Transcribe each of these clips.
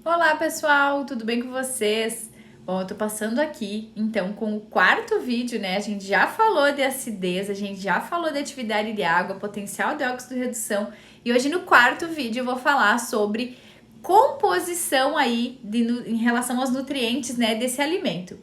Olá pessoal, tudo bem com vocês? Bom, eu tô passando aqui então com o quarto vídeo, né? A gente já falou de acidez, a gente já falou de atividade de água, potencial de óxido de redução e hoje no quarto vídeo eu vou falar sobre composição aí em relação aos nutrientes, né, desse alimento.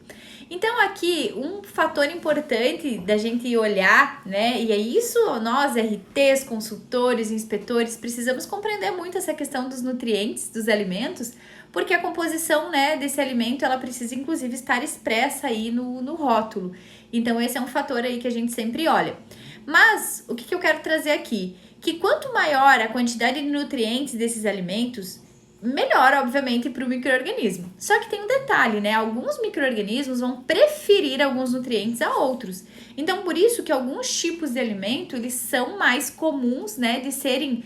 Então aqui um fator importante da gente olhar, né, e é isso nós RTs, consultores, inspetores, precisamos compreender muito essa questão dos nutrientes dos alimentos, porque a composição, né, desse alimento, ela precisa inclusive estar expressa aí no rótulo. Então esse é um fator aí que a gente sempre olha. Mas o que eu quero trazer aqui? Que quanto maior a quantidade de nutrientes desses alimentos, melhor, obviamente, para o micro-organismo. Só que tem um detalhe, né? Alguns micro-organismos vão preferir alguns nutrientes a outros. Então, por isso que alguns tipos de alimento, eles são mais comuns, né, de serem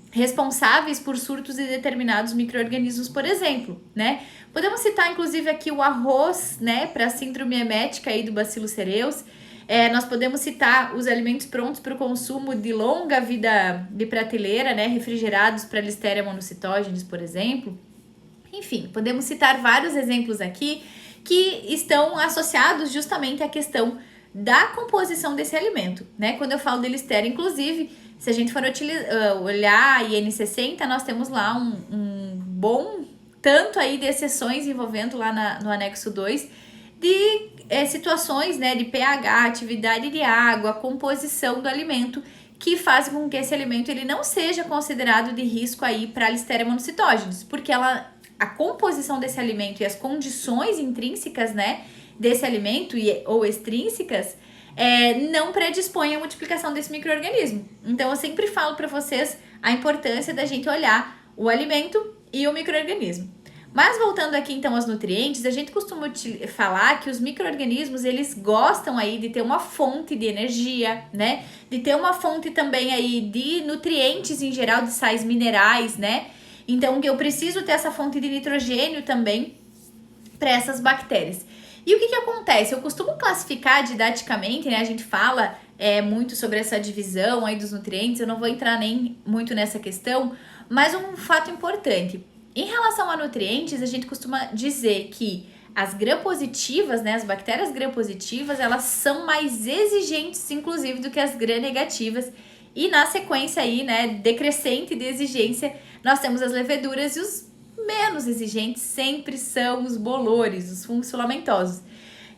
responsáveis por surtos de determinados micro-organismos, por exemplo, né? Podemos citar, inclusive, aqui o arroz, né, para a síndrome emética aí do Bacillus cereus. Nós podemos citar os alimentos prontos para o consumo de longa vida de prateleira, né, refrigerados para Listeria monocytogenes, por exemplo. Enfim, podemos citar vários exemplos aqui que estão associados justamente à questão da composição desse alimento, né? Quando eu falo de Listeria, inclusive, se a gente for olhar a IN60, nós temos lá um bom tanto aí de exceções envolvendo lá no anexo 2 de situações, né, de pH, atividade de água, composição do alimento, que fazem com que esse alimento ele não seja considerado de risco aí para a Listeria monocytogenes, porque a composição desse alimento e as condições intrínsecas, né, desse alimento ou extrínsecas não predispõem à multiplicação desse micro-organismo. Então eu sempre falo para vocês a importância da gente olhar o alimento e o micro-organismo. Mas voltando aqui então aos nutrientes, a gente costuma falar que os micro-organismos eles gostam aí de ter uma fonte de energia, né? De ter uma fonte também aí de nutrientes em geral, de sais minerais, né? Então eu preciso ter essa fonte de nitrogênio também para essas bactérias. E o que acontece? Eu costumo classificar didaticamente, né? A gente fala muito sobre essa divisão aí dos nutrientes, eu não vou entrar nem muito nessa questão, mas um fato importante. Em relação a nutrientes, a gente costuma dizer que as gram-positivas, né, as bactérias gram-positivas, elas são mais exigentes, inclusive, do que as gram-negativas. E na sequência aí, né, decrescente de exigência, nós temos as leveduras e os menos exigentes sempre são os bolores, os fungos filamentosos.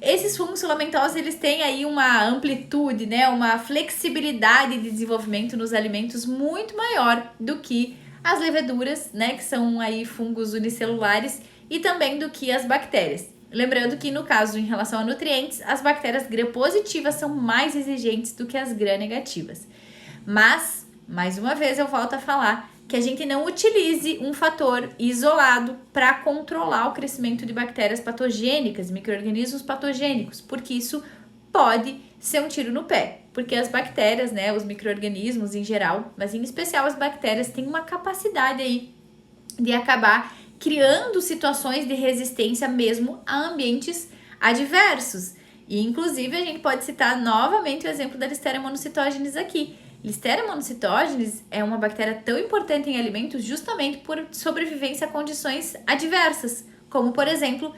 Esses fungos filamentosos, eles têm aí uma amplitude, né, uma flexibilidade de desenvolvimento nos alimentos muito maior do que as leveduras, né, que são aí fungos unicelulares, e também do que as bactérias. Lembrando que no caso, em relação a nutrientes, as bactérias gram-positivas são mais exigentes do que as gram-negativas. Mas, mais uma vez, eu volto a falar que a gente não utilize um fator isolado para controlar o crescimento de bactérias patogênicas, micro-organismos patogênicos, porque isso pode ser um tiro no pé, porque as bactérias, né, os micro-organismos em geral, mas em especial as bactérias, têm uma capacidade aí de acabar criando situações de resistência mesmo a ambientes adversos. E inclusive a gente pode citar novamente o exemplo da Listeria monocytogenes aqui. Listeria monocytogenes é uma bactéria tão importante em alimentos justamente por sobrevivência a condições adversas, como por exemplo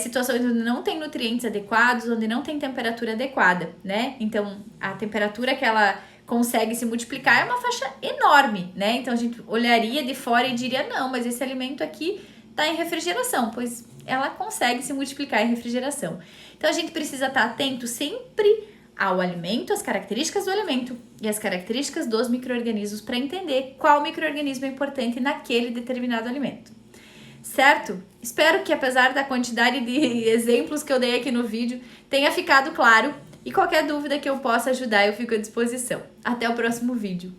situações onde não tem nutrientes adequados, onde não tem temperatura adequada, né? Então, a temperatura que ela consegue se multiplicar é uma faixa enorme, né? Então, a gente olharia de fora e diria, não, mas esse alimento aqui está em refrigeração, pois ela consegue se multiplicar em refrigeração. Então, a gente precisa estar atento sempre ao alimento, as características do alimento e as características dos micro-organismos para entender qual micro-organismo é importante naquele determinado alimento. Certo? Espero que apesar da quantidade de exemplos que eu dei aqui no vídeo, tenha ficado claro e qualquer dúvida que eu possa ajudar eu fico à disposição. Até o próximo vídeo.